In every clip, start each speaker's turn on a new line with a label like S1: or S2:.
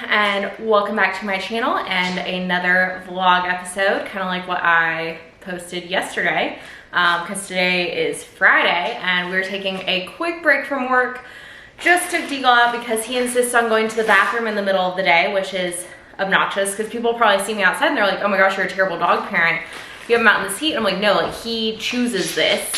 S1: and welcome back to my channel and another vlog episode, kind of like what I posted yesterday, because today is Friday and we're taking a quick break from work just to Deagle out because he insists on going to the bathroom in the middle of the day, which is obnoxious because people probably see me outside and they're like, oh my gosh, you're a terrible dog parent. You have him out in this heat. And I'm like, no, like he chooses this.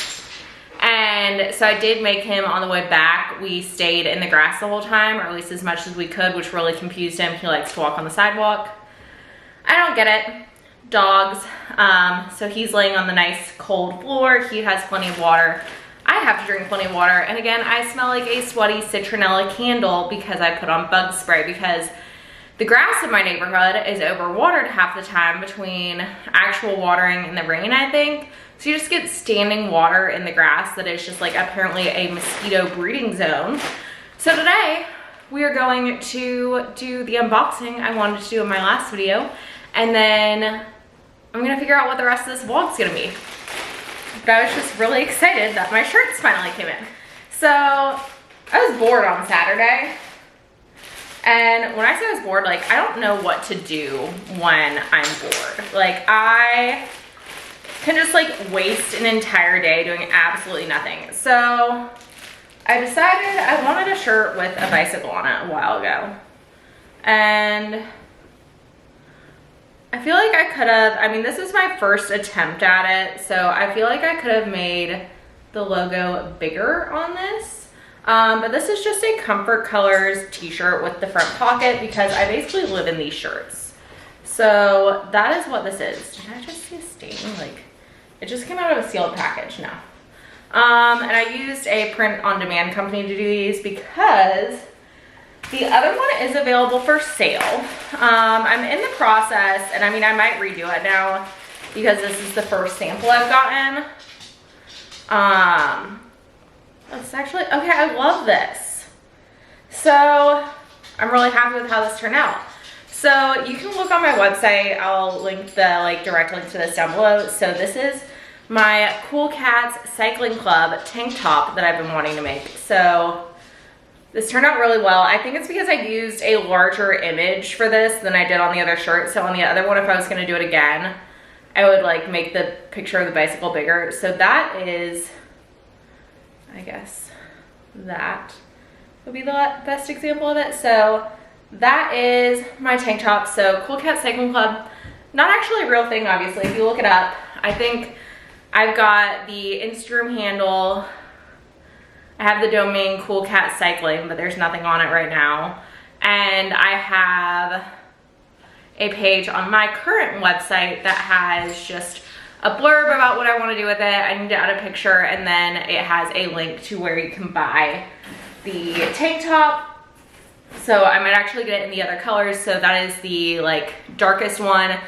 S1: And so I did make him on the way back. We stayed in the grass the whole time, or at least as much as we could, which really confused him. He likes to walk on the sidewalk. I don't get it. Dogs. So he's laying on the nice cold floor. He has plenty of water. I have to drink plenty of water. And again, I smell like a sweaty citronella candle because I put on bug spray, because the grass in my neighborhood is overwatered half the time between actual watering and the rain, I think. So you just get standing water in the grass that is just like apparently a mosquito breeding zone. So today we are going to do the unboxing I wanted to do in my last video. And then I'm gonna figure out what the rest of this vlog's gonna be. But I was just really excited that my shirts finally came in. So I was bored on Saturday. And when I say I was bored, like I don't know what to do when I'm bored. Like I can just like waste an entire day doing absolutely nothing. So I decided I wanted a shirt with a bicycle on it a while ago. And I feel like I could have, I mean, this is my first attempt at it. So I feel like I could have made the logo bigger on this. But this is just a Comfort Colors t-shirt with the front pocket because I basically live in these shirts. So that is what this is. Did I just see a stain? Like, it just came out of a sealed package, no. And I used a print-on-demand company to do these because the other one is available for sale. I'm in the process, and I mean, I might redo it now because this is the first sample I've gotten. It's actually, okay, I love this. So I'm really happy with how this turned out. So you can look on my website. I'll link the direct link to this down below. So this is my Cool Cats Cycling Club tank top that I've been wanting to make. So this turned out really well. I think it's because I used a larger image for this than I did on the other shirt. So on the other one, if I was gonna do it again, I would like make the picture of the bicycle bigger. So that is, I guess that would be the best example of it. So that is my tank top. So Cool Cat Cycling Club, not actually a real thing, obviously. If you look it up, I think I've got the Instagram handle. I have the domain Cool Cat Cycling, but there's nothing on it right now. And I have a page on my current website that has just a blurb about what I want to do with it. I need to add a picture, and then it has a link to where you can buy the tank top. So I might actually get it in the other colors. So that is the like darkest one.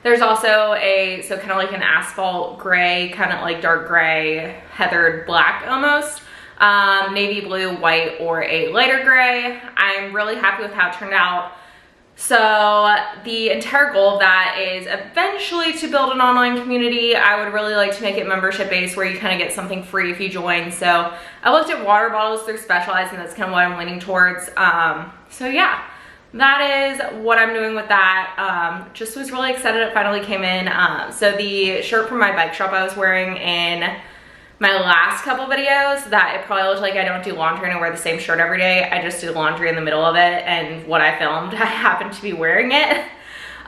S1: There's also a, so kind of like an asphalt gray, kind of like dark gray, heathered black almost, navy blue, white, or a lighter gray. I'm really happy with how it turned out. So the entire goal of that is eventually to build an online community. I would really like to make it membership based where you kind of get something free if you join. So I looked at water bottles through Specialized, and that's kind of what I'm leaning towards. So yeah, that is what I'm doing with that. Just was really excited it finally came in. So the shirt from my bike shop I was wearing in my last couple videos, that it probably looked like I don't do laundry and I wear the same shirt every day. I just do laundry in the middle of it, and what I filmed, I happen to be wearing it.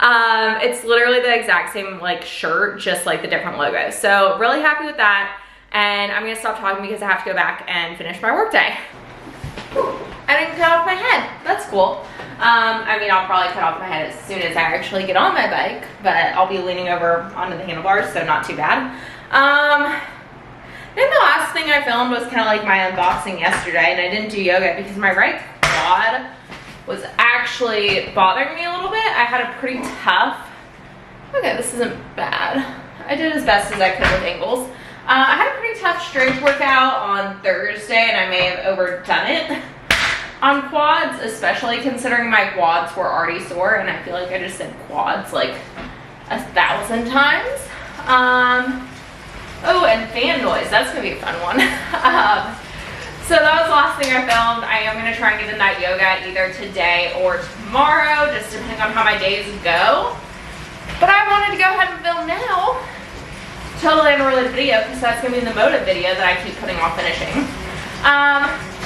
S1: It's literally the exact same like shirt, just like the different logos. So really happy with that. And I'm gonna stop talking because I have to go back and finish my work day. Whew, I didn't cut off my head. That's cool. I mean, I'll probably cut off my head as soon as I actually get on my bike, but I'll be leaning over onto the handlebars, so not too bad. I think the last thing I filmed was kind of like my unboxing yesterday, and I didn't do yoga because my right quad was actually bothering me a little bit. I had a pretty tough, okay, this isn't bad. I did as best as I could with angles. I had a pretty tough strength workout on Thursday, and I may have overdone it on quads, especially considering my quads were already sore, and I feel like I just said quads like 1,000 times. Oh, and fan noise, that's gonna be a fun one. So that was the last thing I filmed. I am gonna try and get in that yoga either today or tomorrow, just depending on how my days go. But I wanted to go ahead and film now. Totally unrelated video, because that's gonna be the motive video that I keep putting off finishing.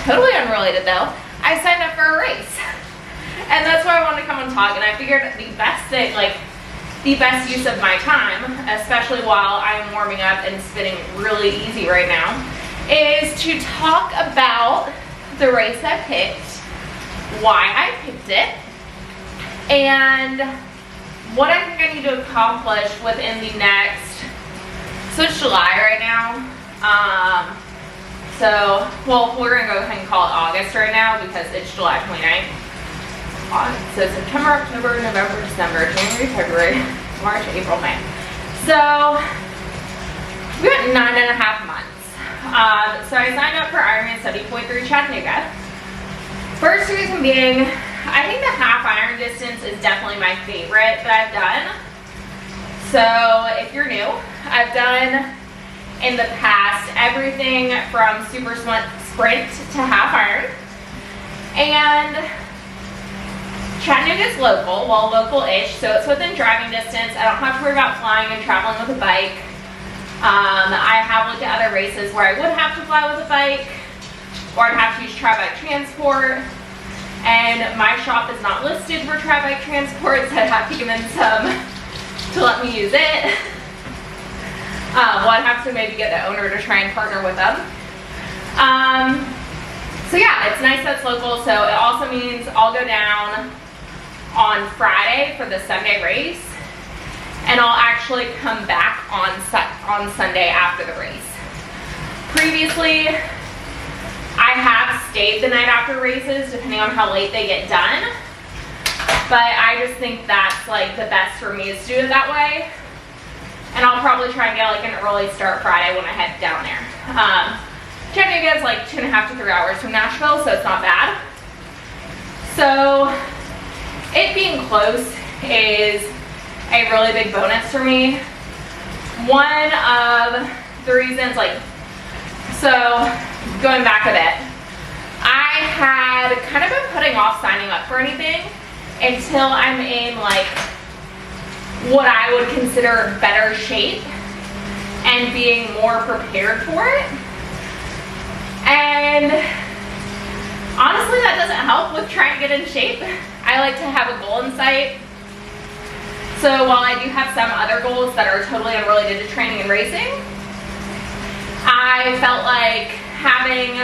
S1: Totally unrelated though. I signed up for a race. And that's why I wanted to come and talk, and I figured the best thing, like the best use of my time, especially while I'm warming up and spinning really easy right now, is to talk about the race I picked, why I picked it, and what I think I need to accomplish within the next, so it's July right now, well, we're gonna go ahead and call it August right now because it's July 29th. So September, October, November, December, January, February, March, April, May. So we got 9.5 months. So I signed up for Ironman 70.3 Chattanooga. First reason being, I think the half Iron distance is definitely my favorite that I've done. So if you're new, I've done in the past everything from super sprint to half Iron. And Chattanooga's local, well local-ish, so it's within driving distance. I don't have to worry about flying and traveling with a bike. I have looked at other races where I would have to fly with a bike, or I'd have to use tri-bike transport, and my shop is not listed for tri-bike transport, so I'd have to give them some to let me use it. Well, I'd have to maybe get the owner to try and partner with them. So yeah, it's nice that it's local, so it also means I'll go down on Friday for the Sunday race, and I'll actually come back on Sunday after the race. Previously, I have stayed the night after races, depending on how late they get done, but I just think that's like the best for me is to do it that way, and I'll probably try and get like an early start Friday when I head down there. Chattanooga is like 2.5 to 3 hours from Nashville, so it's not bad. So it being close is a really big bonus for me. One of the reasons, so going back a bit, I had kind of been putting off signing up for anything until I'm in like what I would consider better shape and being more prepared for it. And honestly, that doesn't help with trying to get in shape. I like to have a goal in sight. So while I do have some other goals that are totally unrelated to training and racing, I felt like having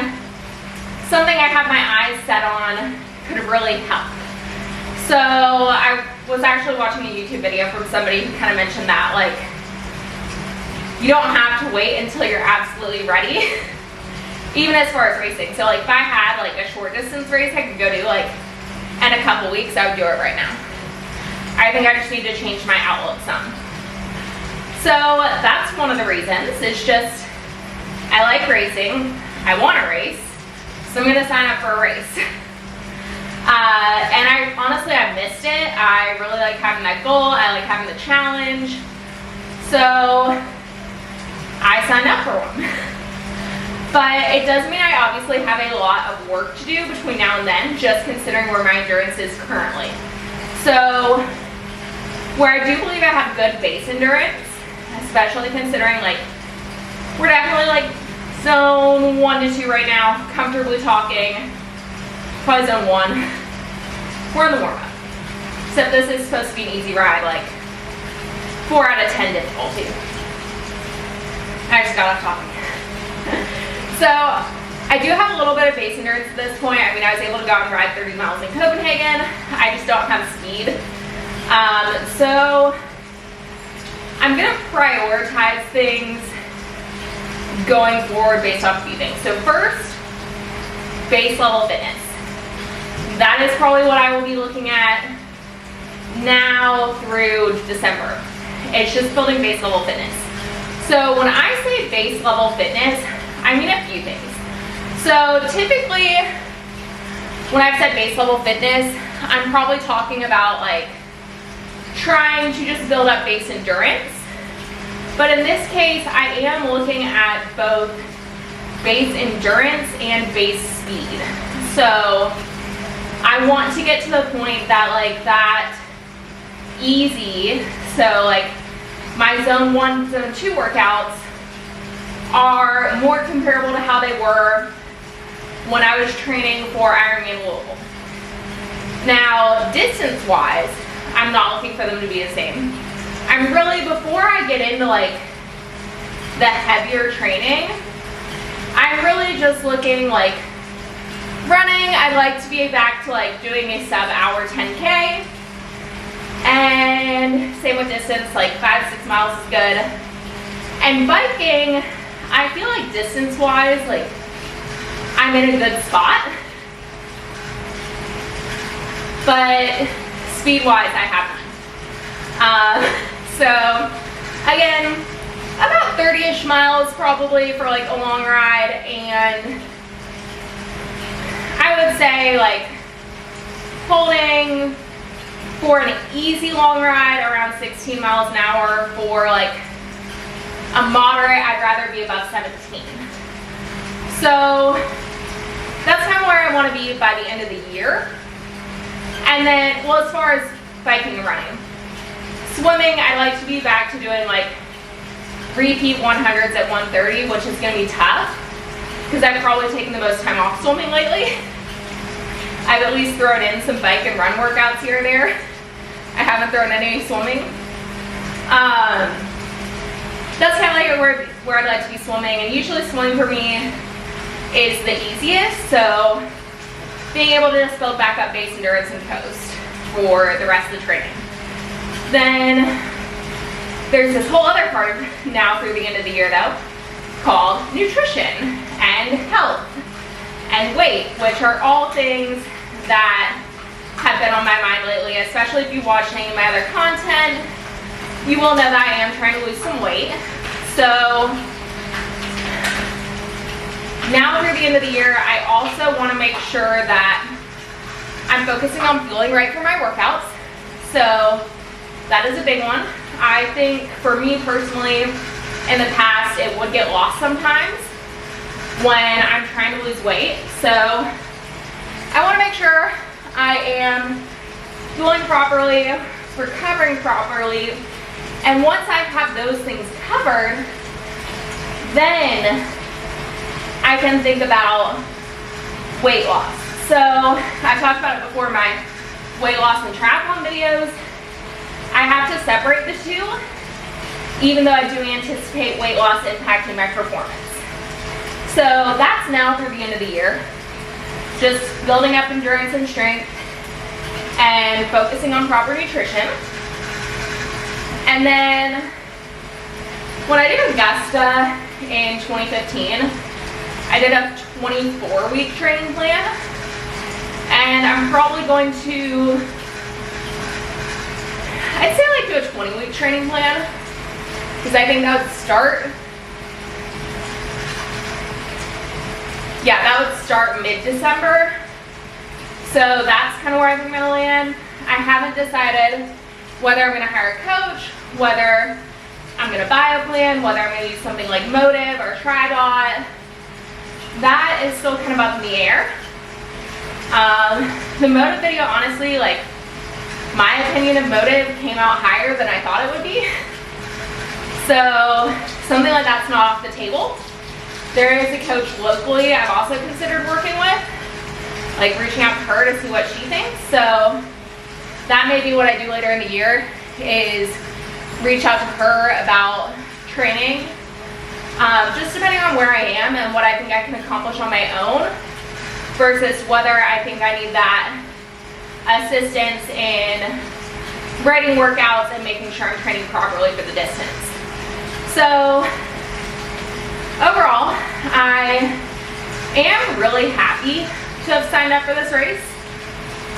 S1: something I have my eyes set on could really help. So I was actually watching a YouTube video from somebody who kind of mentioned that, like, you don't have to wait until you're absolutely ready, even as far as racing. So like if I had like a short distance race I could go do like in a couple weeks, I would do it right now. I think I just need to change my outlook some. So that's one of the reasons. It's just, I like racing, I want to race, so I'm going to sign up for a race. And I missed it. I really like having that goal, I like having the challenge, so I signed up for one. But it does mean I obviously have a lot of work to do between now and then, just considering where my endurance is currently. So where I do believe I have good base endurance, especially considering like we're definitely like zone 1 to 2 right now, comfortably talking, probably zone 1. We're in the warm-up. Except this is supposed to be an easy ride, like 4 out of 10 difficulty. I just got off talking. So I do have a little bit of base endurance at this point. I mean, I was able to go out and ride 30 miles in Copenhagen. I just don't have speed. So I'm gonna prioritize things going forward based off a few things. So first, base level fitness. That is probably what I will be looking at now through December. It's just building base level fitness. So when I say base level fitness, I mean a few things. So typically, when I've said base level fitness, I'm probably talking about like trying to just build up base endurance. But in this case, I am looking at both base endurance and base speed. So I want to get to the point that like that easy, so like my zone 1, zone 2 workouts are more comparable to how they were when I was training for Ironman Louisville. Now, distance-wise, I'm not looking for them to be the same. I'm really, before I get into like the heavier training, I'm really just looking like running. I'd like to be back to like doing a sub-hour 10K. And same with distance, like 5-6 miles is good. And biking, I feel like distance-wise, like I'm in a good spot. But speed-wise, I have none. So again, about 30-ish miles probably for like a long ride, and I would say like holding for an easy long ride around 16 miles an hour. For like a moderate, I'd rather be above 17. So that's kind of where I want to be by the end of the year. And then, well, as far as biking and running, swimming, I like to be back to doing like repeat 100s at 130, which is going to be tough because I've probably taken the most time off swimming lately. I've at least thrown in some bike and run workouts here and there. I haven't thrown in any swimming. That's kind of like where I'd like to be swimming, and usually swimming for me is the easiest, so being able to just build back up base endurance and coast for the rest of the training. Then there's this whole other part now through the end of the year though, called nutrition and health and weight, which are all things that have been on my mind lately, especially if you watch any of my other content. You will know that I am trying to lose some weight. So now through the end of the year, I also want to make sure that I'm focusing on feeling right for my workouts. So that is a big one. I think for me personally, in the past, it would get lost sometimes when I'm trying to lose weight. So I want to make sure I am fueling properly, recovering properly, and once I have those things covered, then I can think about weight loss. So I've talked about it before in my weight loss and triathlon videos. I have to separate the two, even though I do anticipate weight loss impacting my performance. So that's now through the end of the year. Just building up endurance and strength and focusing on proper nutrition. And then when I did Augusta in 2015, I did a 24-week training plan, and I'm probably going to, I'd say like do a 20-week training plan, because I think that would start, mid-December. So that's kind of where I think I'm gonna land. I haven't decided whether I'm gonna hire a coach, whether I'm gonna buy a plan, whether I'm gonna use something like Motive or TriDot. That is still kind of up in the air. The Motive video, honestly, like my opinion of Motive came out higher than I thought it would be. So something like that's not off the table. There is a coach locally I've also considered working with, like reaching out to her to see what she thinks. So that may be what I do later in the year, is reach out to her about training, just depending on where I am and what I think I can accomplish on my own, versus whether I think I need that assistance in writing workouts and making sure I'm training properly for the distance. So overall, I am really happy to have signed up for this race.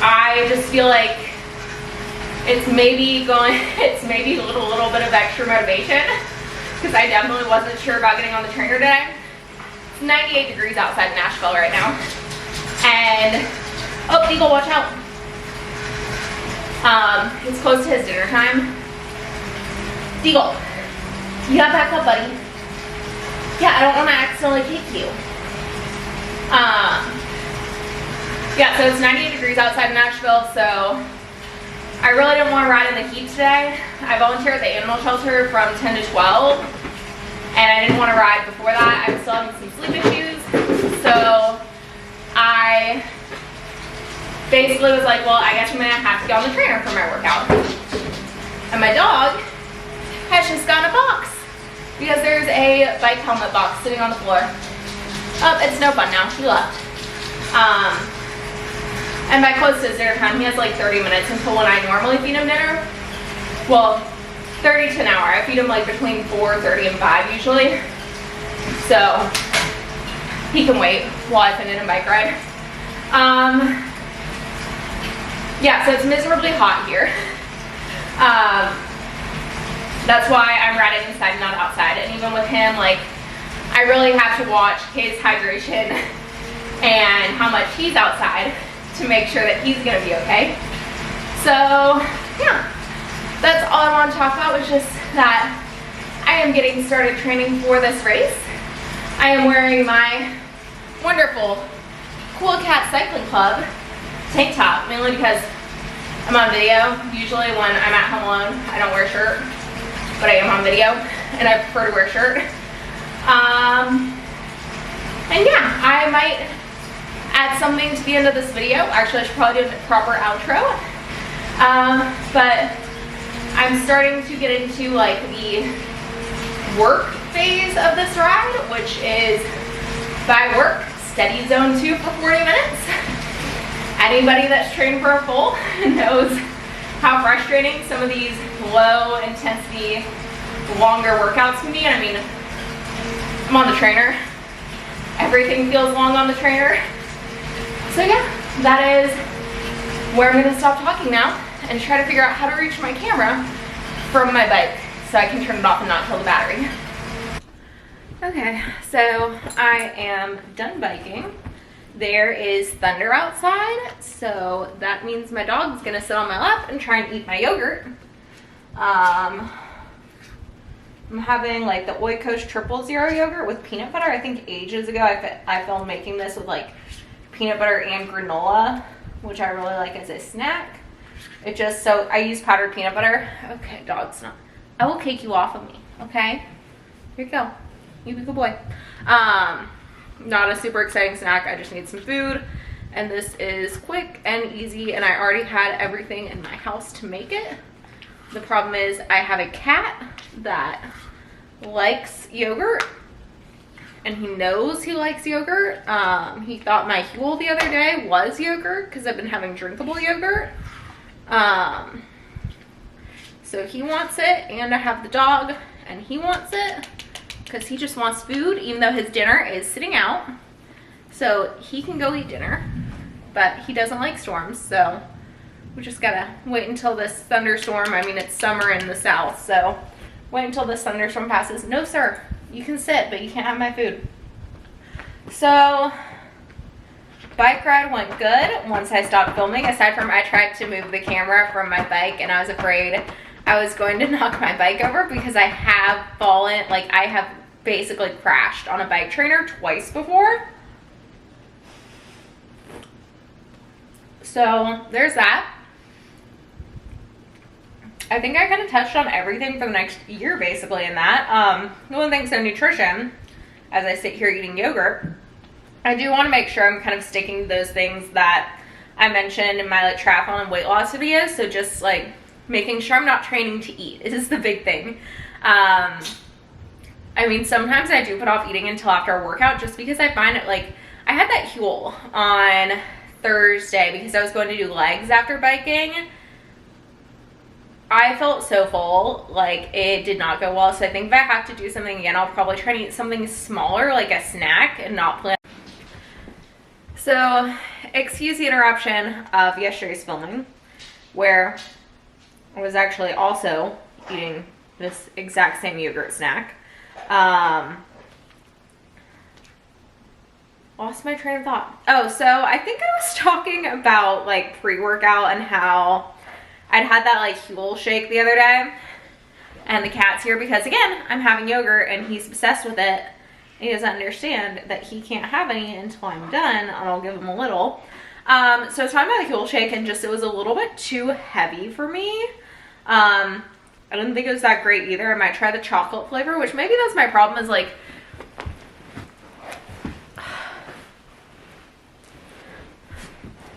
S1: I just feel like it's maybe a little bit of extra motivation, because I definitely wasn't sure about getting on the trainer today. It's 98 degrees outside Nashville right now. And, oh, Eagle, watch out. It's close to his dinner time. Eagle, you gotta back up, buddy. Yeah, I don't want to accidentally kick you. Yeah, so it's 98 degrees outside of Nashville, so I really didn't want to ride in the heat today. I volunteer at the animal shelter from 10 to 12, and I didn't want to ride before that. I was still having some sleep issues, so I basically was like, well, I guess I'm going to have to go on the trainer for my workout. And my dog has just gotten a box because there's a bike helmet box sitting on the floor. Oh, it's no fun now. He left. And by close to his dinner time, he has like 30 minutes until when I normally feed him dinner. Well, 30 to an hour. I feed him like between 4:30 and 5 usually. So he can wait while I finish a bike ride. Yeah, so it's miserably hot here. That's why I'm riding inside, not outside. And even with him, like, I really have to watch his hydration and how much he's outside to make sure that he's gonna be okay. So yeah, that's all I want to talk about, was just that I am getting started training for this race. I am wearing my wonderful Cool Cat Cycling Club tank top, mainly because I'm on video. Usually when I'm at home alone, I don't wear a shirt, but I am on video and I prefer to wear a shirt. And yeah, I might add something to the end of this video. Actually, I should probably do a proper outro. But I'm starting to get into like the work phase of this ride, which is by work, steady zone 2 for 40 minutes. Anybody that's trained for a full knows how frustrating some of these low intensity, longer workouts can be. And I mean, I'm on the trainer. Everything feels long on the trainer. So yeah, that is where I'm gonna stop talking now and try to figure out how to reach my camera from my bike so I can turn it off and not kill the battery. Okay, so I am done biking. There is thunder outside, so that means my dog's gonna sit on my lap and try and eat my yogurt. I'm having like the Oikos Triple Zero yogurt with peanut butter. I think ages ago I filmed making this with like peanut butter and granola, which I really like as a snack. It just, so I use powdered peanut butter. Okay, dog's not. I will kick you off of me, okay? Here you go. You be a good boy. Not a super exciting snack. I just need some food. And this is quick and easy, and I already had everything in my house to make it. The problem is I have a cat that likes yogurt, and he knows he likes yogurt. He thought my Huel the other day was yogurt because I've been having drinkable yogurt. So he wants it, and I have the dog, and he wants it because he just wants food, even though his dinner is sitting out. So he can go eat dinner, but he doesn't like storms, so we just gotta wait until this thunderstorm, I mean, it's summer in the south, so wait until this thunderstorm passes. No, sir, you can sit, but you can't have my food. So, bike ride went good once I stopped filming, aside from I tried to move the camera from my bike, and I was afraid I was going to knock my bike over because I have fallen, like I have basically crashed on a bike trainer twice before. So there's that. I think I kind of touched on everything for the next year basically in that. One thing, so nutrition, as I sit here eating yogurt, I do want to make sure I'm kind of sticking to those things that I mentioned in my like triathlon and weight loss videos. So just like making sure I'm not training to eat is the big thing. I mean, sometimes I do put off eating until after a workout just because I find it like, I had that Huel on Thursday because I was going to do legs after biking. I felt so full, like it did not go well. So I think if I have to do something again, I'll probably try to eat something smaller, like a snack, and not plan. So, excuse the interruption of yesterday's filming, where I was actually also eating this exact same yogurt snack. Lost my train of thought. Oh, so I think I was talking about like pre-workout and how I'd had that like Huel shake the other day, and the cat's here because again, I'm having yogurt and he's obsessed with it. He doesn't understand that he can't have any until I'm done, and I'll give him a little. So I was talking about the Huel shake, and just it was a little bit too heavy for me. I didn't think it was that great either. I might try the chocolate flavor, which maybe that's my problem, is like,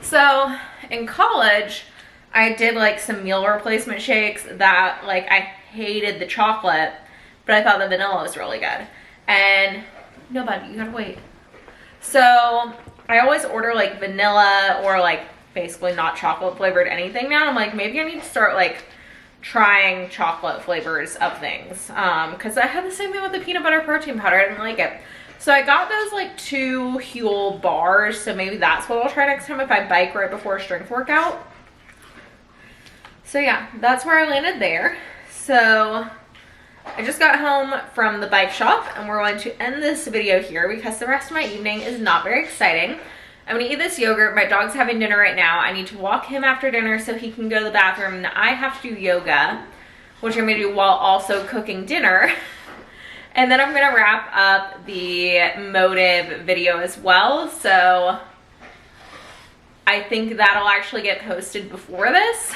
S1: so in college, I did like some meal replacement shakes that like I hated the chocolate, but I thought the vanilla was really good. And no, buddy, you gotta wait. So I always order like vanilla or like basically not chocolate flavored anything now. I'm like, maybe I need to start like trying chocolate flavors of things. Cause I had the same thing with the peanut butter protein powder. I didn't like it. So I got those like 2 Huel bars. So maybe that's what I'll try next time if I bike right before a strength workout. So yeah, that's where I landed there. So I just got home from the bike shop, and we're going to end this video here because the rest of my evening is not very exciting. I'm gonna eat this yogurt. My dog's having dinner right now. I need to walk him after dinner so he can go to the bathroom, and I have to do yoga, which I'm gonna do while also cooking dinner. And then I'm gonna wrap up the Motive video as well. So I think that'll actually get posted before this.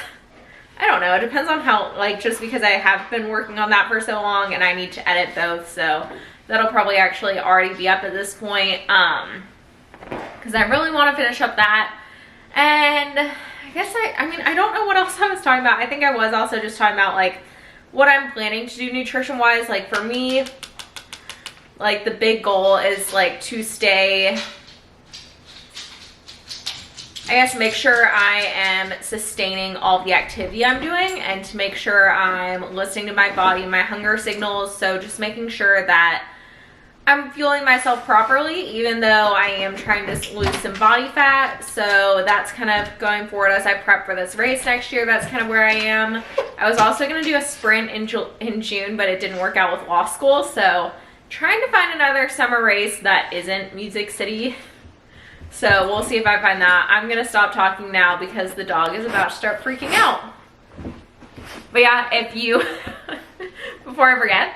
S1: I don't know, it depends on how, like, just because I have been working on that for so long and I need to edit both, so that'll probably actually already be up at this point, because I really want to finish up that. And I guess I mean, I don't know what else I was talking about. I think I was also just talking about, like, what I'm planning to do nutrition-wise. Like, for me, like, the big goal is, like, to stay, I guess, make sure I am sustaining all the activity I'm doing, and to make sure I'm listening to my body, my hunger signals. So just making sure that I'm fueling myself properly, even though I am trying to lose some body fat. So that's kind of going forward as I prep for this race next year. That's kind of where I am. I was also going to do a sprint in June, but it didn't work out with law school. So trying to find another summer race that isn't Music City. So we'll see if I find that. I'm going to stop talking now because the dog is about to start freaking out. But yeah, if you, before I forget,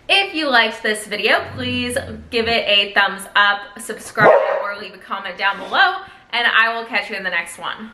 S1: if you liked this video, please give it a thumbs up, subscribe, or leave a comment down below, and I will catch you in the next one.